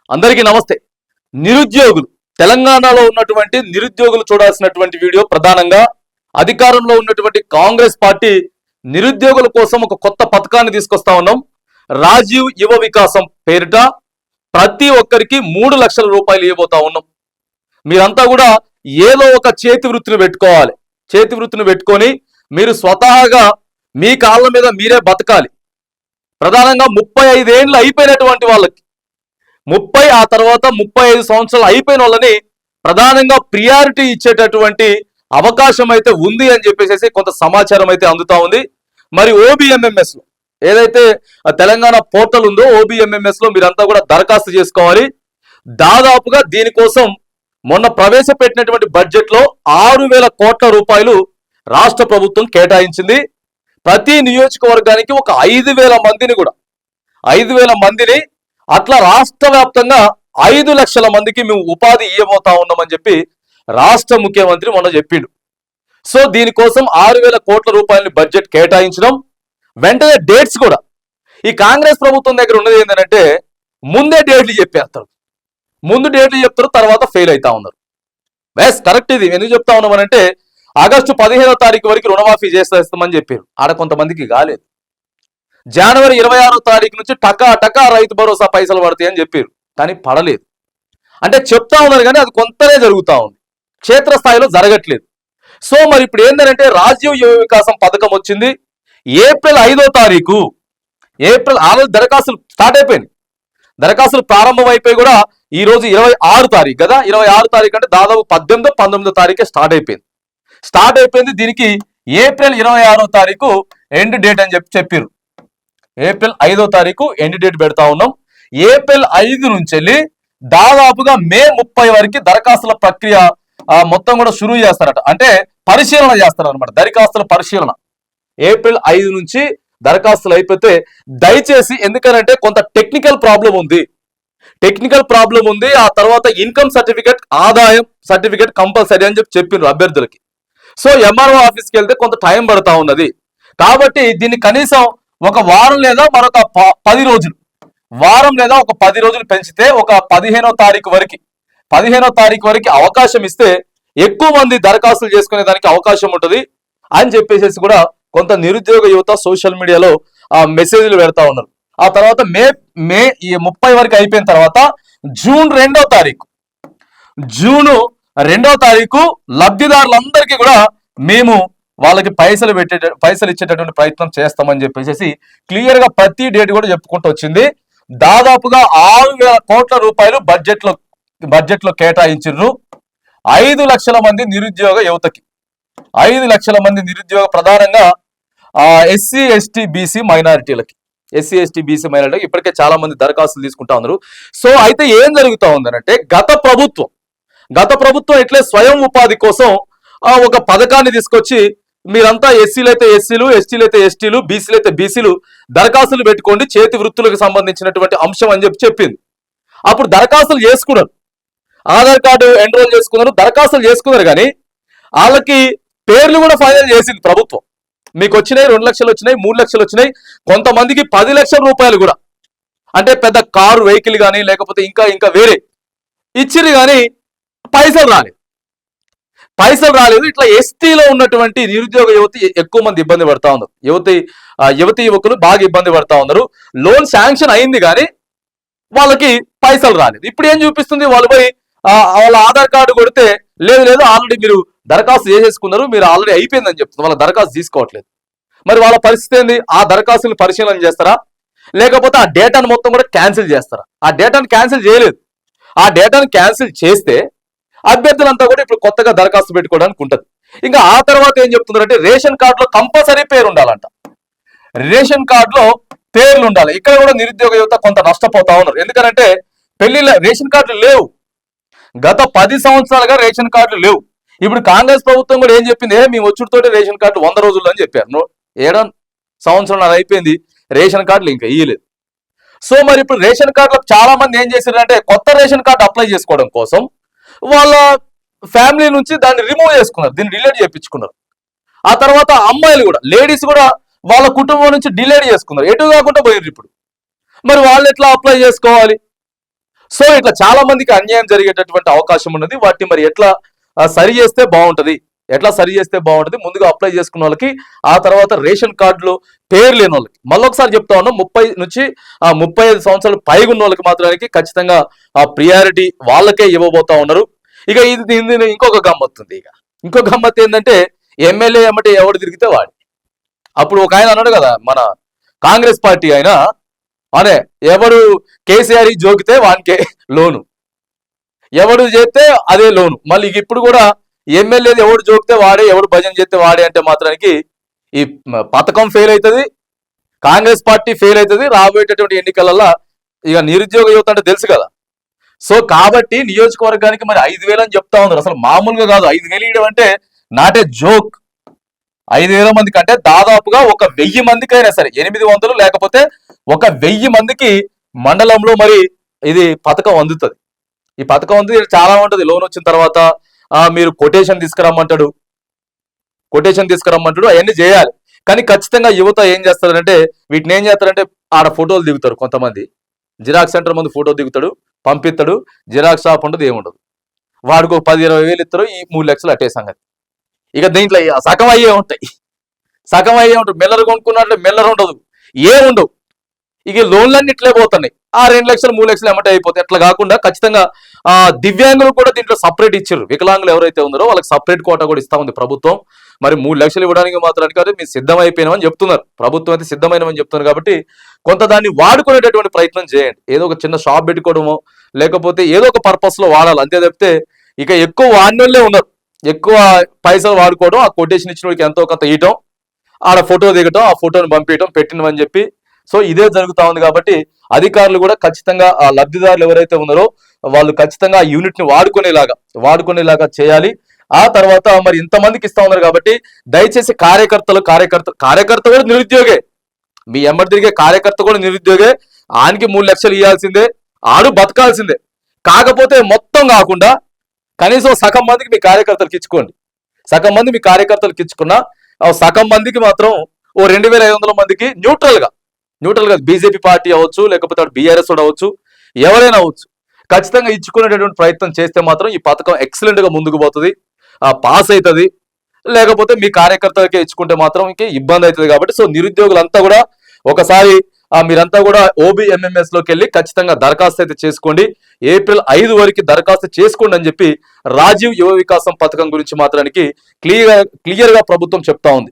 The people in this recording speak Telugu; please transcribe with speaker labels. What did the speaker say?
Speaker 1: అందరికీ నమస్తే. నిరుద్యోగులు తెలంగాణలో ఉన్నటువంటి నిరుద్యోగులు చూడాల్సినటువంటి వీడియో ప్రధానంగా అధికారంలో ఉన్నటువంటి కాంగ్రెస్ పార్టీ నిరుద్యోగుల కోసం ఒక కొత్త పథకాన్ని తీసుకొస్తా ఉన్నాం. రాజీవ్ యువ వికాసం పేరిట ప్రతి ఒక్కరికి 3 లక్షల రూపాయలు ఇవ్వబోతా ఉన్నాం. మీరంతా కూడా ఏదో ఒక చేతి వృత్తిని పెట్టుకోవాలి. చేతి వృత్తిని పెట్టుకొని మీరు స్వతహాగా మీ కాళ్ళ మీద మీరే బతకాలి. ప్రధానంగా 35 ఏళ్ళు అయిపోయినటువంటి వాళ్ళకి 30 ఆ తర్వాత 35 సంవత్సరాలు అయిపోయిన వాళ్ళని ప్రధానంగా ప్రియారిటీ ఇచ్చేటటువంటి అవకాశం అయితే ఉంది అని చెప్పేసి కొంత సమాచారం అయితే అందుతా ఉంది. మరి OBMMS లో ఏదైతే తెలంగాణ పోర్టల్ ఉందో OBMMS లో మీరంతా కూడా దరఖాస్తు చేసుకోవాలి. దాదాపుగా దీనికోసం మొన్న ప్రవేశపెట్టినటువంటి బడ్జెట్ లో 6,000 కోట్ల రూపాయలు రాష్ట్ర ప్రభుత్వం కేటాయించింది. ప్రతి నియోజకవర్గానికి ఒక 5,000 మందిని కూడా 5,000 మందిని అట్లా రాష్ట్ర వ్యాప్తంగా 5 లక్షల మందికి మేము ఉపాధి ఇవ్వబోతా ఉన్నామని చెప్పి రాష్ట్ర ముఖ్యమంత్రి మొన్న చెప్పిండు. సో దీనికోసం 6,000 కోట్ల రూపాయలని బడ్జెట్ కేటాయించడం, వెంటనే డేట్స్ కూడా ఈ కాంగ్రెస్ ప్రభుత్వం దగ్గర ఉన్నది ఏంటంటే ముందే డేట్లు చెప్పేస్తారు. ముందు డేట్లు చెప్తారు, తర్వాత ఫెయిల్ అవుతా ఉన్నారు. బెస్ కరెక్ట్. ఇది ఎందుకు చెప్తా ఉన్నామనంటే ఆగస్టు 15వ తారీఖు వరకు రుణమాఫీ చేస్తామని చెప్పారు. ఆడ కొంతమందికి కాలేదు. జనవరి 26వ తారీఖు నుంచి టకా రైతు భరోసా పైసలు పడతాయి అని చెప్పారు, కానీ పడలేదు. అంటే చెప్తా ఉన్నారు కానీ అది కొంతనే జరుగుతూ ఉంది, క్షేత్రస్థాయిలో జరగట్లేదు. సో మరి ఇప్పుడు ఏంటంటే రాజీవ్ యువ వికాసం పథకం వచ్చింది. ఏప్రిల్ 5వ తారీఖు ఆల్రెడీ దరఖాస్తులు స్టార్ట్ అయిపోయింది. దరఖాస్తులు ప్రారంభం అయిపోయి కూడా ఈ రోజు 26 తారీఖు కదా, 26 తారీఖు అంటే దాదాపు 18, 19 తారీఖే స్టార్ట్ అయిపోయింది. దీనికి ఏప్రిల్ 26వ తారీఖు ఎండ్ డేట్ అని చెప్పారు. ఏప్రిల్ 5వ తారీఖు ఎండ్ డేట్ పెడతా ఉన్నాం. ఏప్రిల్ 5 నుంచి వెళ్ళి దాదాపుగా మే 30 వరకు దరఖాస్తుల ప్రక్రియ మొత్తం కూడా షురూ చేస్తారట. అంటే పరిశీలన చేస్తారు అనమాట, దరఖాస్తుల పరిశీలన. ఏప్రిల్ 5 నుంచి దరఖాస్తులు అయిపోతే దయచేసి, ఎందుకనంటే కొంత టెక్నికల్ ప్రాబ్లం ఉంది. ఆ తర్వాత ఇన్కమ్ సర్టిఫికేట్, ఆదాయం సర్టిఫికేట్ కంపల్సరీ అని చెప్పినారు అభ్యర్థులకి. సో MRO ఆఫీస్కి వెళ్తే కొంత టైం పడతా ఉన్నది. కాబట్టి దీన్ని కనీసం ఒక వారం లేదా మరొక 10 రోజులు, వారం లేదా ఒక 10 రోజులు పెంచితే ఒక 15వ తారీఖు వరకు అవకాశం ఇస్తే ఎక్కువ మంది దరఖాస్తులు చేసుకునే దానికి అవకాశం ఉంటుంది అని చెప్పేసి కూడా కొంత నిరుద్యోగ యువత సోషల్ మీడియాలో మెసేజ్లు పెడతా ఉన్నారు. ఆ తర్వాత మే 30 వరకు అయిపోయిన తర్వాత జూన్ 2వ తారీఖు లబ్ధిదారులందరికీ కూడా మేము వాళ్ళకి పైసలు ఇచ్చేటటువంటి ప్రయత్నం చేస్తామని చెప్పేసి క్లియర్ గా ప్రతి డేట్ కూడా చెప్పుకుంటూ వచ్చింది. దాదాపుగా 6,000 కోట్ల రూపాయలు బడ్జెట్ లో కేటాయించారు 5 లక్షల మంది నిరుద్యోగ యువతకి. 5 లక్షల మంది నిరుద్యోగ, ప్రధానంగా SC ST BC మైనారిటీలకి ఇప్పటికే చాలా మంది దరఖాస్తులు తీసుకుంటా ఉన్నారు. సో అయితే ఏం జరుగుతా ఉందనంటే గత ప్రభుత్వం ఇట్లే స్వయం ఉపాధి కోసం ఒక పథకాన్ని తీసుకొచ్చి మీరంతా ఎస్సీలు అయితే ఎస్సీలు, ఎస్టీలు అయితే ఎస్టీలు, బీసీలు అయితే బీసీలు దరఖాస్తులు పెట్టుకోండి, చేతి వృత్తులకు సంబంధించినటువంటి అంశం అని చెప్పింది. అప్పుడు దరఖాస్తులు చేసుకున్నారు, ఆధార్ కార్డు ఎన్రోల్ చేసుకున్నారు, దరఖాస్తులు చేసుకున్నారు. కానీ వాళ్ళకి పేర్లు కూడా ఫైనల్ చేసింది ప్రభుత్వం. మీకు వచ్చినాయి 2 లక్షలు వచ్చినాయి, 3 లక్షలు వచ్చినాయి, కొంతమందికి 10 లక్షల రూపాయలు కూడా, అంటే పెద్ద కారు వెహికల్ కానీ లేకపోతే ఇంకా వేరే ఇచ్చిరు, కానీ పైసలు రాలేదు. ఇట్లా ఎస్టీలో ఉన్నటువంటి నిరుద్యోగ యువతి ఎక్కువ మంది ఇబ్బంది పడతా ఉన్నారు. యువతి యువకులు బాగా ఇబ్బంది పడతా ఉన్నారు. లోన్ శాంక్షన్ అయింది కానీ వాళ్ళకి పైసలు రాలేదు. ఇప్పుడు ఏం చూపిస్తుంది, వాళ్ళు పోయి వాళ్ళ ఆధార్ కార్డు కొడితే లేదు ఆల్రెడీ మీరు దరఖాస్తు చేసేసుకున్నారు, మీరు ఆల్రెడీ అయిపోయిందని చెప్తుంది. వాళ్ళ దరఖాస్తు తీసుకోవట్లేదు. మరి వాళ్ళ పరిస్థితి ఏంది? ఆ దరఖాస్తుని పరిశీలన చేస్తారా, లేకపోతే ఆ డేటాను మొత్తం కూడా క్యాన్సిల్ చేస్తారా? ఆ డేటాను క్యాన్సిల్ చేయలేదు. ఆ డేటాను క్యాన్సిల్ చేస్తే అభ్యర్థులంతా కూడా ఇప్పుడు కొత్తగా దరఖాస్తు పెట్టుకోవడానికి ఉంటుంది. ఇంకా ఆ తర్వాత ఏం చెప్తున్నారంటే రేషన్ కార్డులో కంపల్సరీ పేరు ఉండాలంట. రేషన్ కార్డులో పేర్లు ఉండాలి. ఇక్కడ కూడా నిరుద్యోగ యువత కొంత నష్టపోతా ఉన్నారు. ఎందుకంటే రేషన్ కార్డులు లేవు. గత 10 సంవత్సరాలుగా రేషన్ కార్డులు లేవు. ఇప్పుడు కాంగ్రెస్ ప్రభుత్వం కూడా ఏం చెప్పింది, మేము వచ్చుడితోటి రేషన్ కార్డు 100 రోజుల్లో అని చెప్పారు. 7 సంవత్సరాలు అయిపోయింది, రేషన్ కార్డులు ఇంకా ఇయ్యలేదు. సో మరి ఇప్పుడు రేషన్ కార్డులో చాలా మంది ఏం చేశారంటే కొత్త రేషన్ కార్డు అప్లై చేసుకోవడం కోసం వాళ్ళ ఫ్యామిలీ నుంచి దాన్ని రిమూవ్ చేసుకున్నారు, దీన్ని డిలీట్ చేయించుకున్నారు. ఆ తర్వాత అమ్మాయిలు కూడా, లేడీస్ కూడా వాళ్ళ కుటుంబం నుంచి డిలీట్ చేసుకున్నారు, ఎటు కాకుండా పోయారు. ఇప్పుడు మరి వాళ్ళు ఎట్లా అప్లై చేసుకోవాలి? సో ఇట్లా చాలా మందికి అన్యాయం జరిగేటటువంటి అవకాశం ఉన్నది. వాటిని మరి ఎట్లా సరి చేస్తే బాగుంటది, ఎట్లా సరి చేస్తే బాగుంటది, ముందుగా అప్లై చేసుకున్న వాళ్ళకి, ఆ తర్వాత రేషన్ కార్డులో పేరు లేని వాళ్ళకి, మళ్ళొకసారి చెప్తా ఉన్నాం, 30 నుంచి 35 సంవత్సరాలు పైగా ఉన్న వాళ్ళకి మాత్రానికి ఖచ్చితంగా ఆ ప్రియారిటీ వాళ్ళకే ఇవ్వబోతా ఉన్నారు. ఇక ఇది ఇంకొక గమ్మత్తు ఉంది. ఇంకో గమ్మత్తు ఏంటంటే ఎమ్మెల్యే ఎమ్మటే ఎవడు తిరిగితే వాడి. అప్పుడు ఒక ఆయన అన్నాడు కదా, మన కాంగ్రెస్ పార్టీ ఆయన అనే, ఎవడు కేసీఆర్ జోకితే వానికే లోను, ఎవడు చేస్తే అదే లోను. మళ్ళీ ఇప్పుడు కూడా ఎమ్మెల్యేది ఎవడు జోకితే వాడే, ఎవడు భజన చేస్తే వాడే అంటే మాత్రానికి ఈ పథకం ఫెయిల్ అవుతుంది, కాంగ్రెస్ పార్టీ ఫెయిల్ అవుతుంది రాబోయేటటువంటి ఎన్నికలలో. ఇక నిరుద్యోగ యువత అంటే తెలుసు కదా. సో కాబట్టి నియోజకవర్గానికి మరి 5,000 అని చెప్తా ఉన్నారు. అసలు మామూలుగా కాదు, 5,000 ఇవ్వడం అంటే నాటే జోక్. 5,000 మందికి అంటే దాదాపుగా 1,000 మందికి అయినా సరే, 800 లేకపోతే 1,000 మందికి మండలంలో మరి ఇది పథకం అందుతుంది. ఈ పథకం అంది చాలా ఉంటుంది. లోన్ వచ్చిన తర్వాత మీరు కొటేషన్ తీసుకురమ్మంటాడు, అవన్నీ చేయాలి. కానీ ఖచ్చితంగా యువత ఏం చేస్తారంటే, వీటిని ఏం చేస్తారంటే ఆడ ఫోటోలు దిగుతారు. కొంతమంది జిరాక్స్ సెంటర్ ముందు ఫోటో దిగుతాడు, పంపిస్తాడు, జిరాక్స్ షాప్ ఉండదు, ఏముండదు. వాడికి 10-20 వేలు ఇస్తారు, ఈ 3 లక్షలు అట్టే సంగతి. ఇక దీంట్లో సగం అయ్యే ఉంటాయి, మెల్లరు కొనుక్కున్నట్లే మెల్లరు ఉండదు, ఏముండవు. ఇక లోన్లన్నీ ఇట్లే పోతున్నాయి. 2 లక్షలు 3 లక్షలు ఎమ్మటే అయిపోతాయి. అట్లా కాకుండా ఖచ్చితంగా దివ్యాంగులు కూడా దీంట్లో సపరేట్ ఇచ్చారు. వికలాంగులు ఎవరైతే ఉన్నారో వాళ్ళకి సపరేట్ కోటా కూడా ఇస్తా ఉంది ప్రభుత్వం. మరి 3 లక్షలు ఇవ్వడానికి మాత్రానికి అయితే మీరు సిద్ధమైపోయినామని చెప్తున్నారు, ప్రభుత్వం అయితే సిద్ధమైనమని చెప్తున్నారు. కాబట్టి కొంత దాన్ని వాడుకునేటటువంటి ప్రయత్నం చేయండి. ఏదో ఒక చిన్న షాప్ పెట్టుకోవడమో లేకపోతే ఏదో ఒక పర్పస్ లో వాడాలి, అంతే తప్పితే ఇక ఎక్కువ వాడినోళ్ళే ఉన్నారు. ఎక్కువ పైసలు వాడుకోవడం, ఆ కొటేషన్ ఇచ్చిన వాడికి ఎంతో కొంత ఇవ్వటం, ఆడ ఫోటో దిగటం, ఆ ఫోటోని పంపించడం, పెట్టినమని చెప్పి. సో ఇదే జరుగుతా ఉంది. కాబట్టి అధికారులు కూడా ఖచ్చితంగా ఆ లబ్ధిదారులు ఎవరైతే ఉన్నారో వాళ్ళు ఖచ్చితంగా ఆ యూనిట్ ని వాడుకునేలాగా చేయాలి. ఆ తర్వాత మరి ఇంతమందికి ఇస్తా ఉన్నారు కాబట్టి దయచేసి కార్యకర్త కూడా నిరుద్యోగే, మీ ఎంబడి తిరిగే కార్యకర్త కూడా నిరుద్యోగే. ఆయనకి 3 లక్షలు ఇవ్వాల్సిందే, ఆడు బతకాల్సిందే. కాకపోతే మొత్తం కాకుండా కనీసం సగం మందికి మీ కార్యకర్తలకు ఇచ్చుకోండి. సగం మంది మీ కార్యకర్తలకు ఇచ్చుకున్నా సగం మందికి మాత్రం 2,500 మందికి న్యూట్రల్ గా బీజేపీ పార్టీ అవ్వచ్చు, లేకపోతే బీఆర్ఎస్ అవ్వచ్చు, ఎవరైనా అవ్వచ్చు, ఖచ్చితంగా ఇచ్చుకునేటటువంటి ప్రయత్నం చేస్తే మాత్రం ఈ పథకం ఎక్సలెంట్ గా ముందుకు పోతుంది, పాస్ అవుతుంది. లేకపోతే మీ కార్యకర్తలకే ఇచ్చుకుంటే మాత్రం ఇబ్బంది అవుతుంది. కాబట్టి సో నిరుద్యోగులంతా కూడా ఒకసారి మీరంతా కూడా OBMMS లోకి వెళ్ళి ఖచ్చితంగా దరఖాస్తు అయితే చేసుకోండి. ఏప్రిల్ 5 వరకు దరఖాస్తు చేసుకోండి అని చెప్పి రాజీవ్ యువ వికాసం పథకం గురించి మాత్రానికి క్లియర్ గా ప్రభుత్వం చెప్తా ఉంది.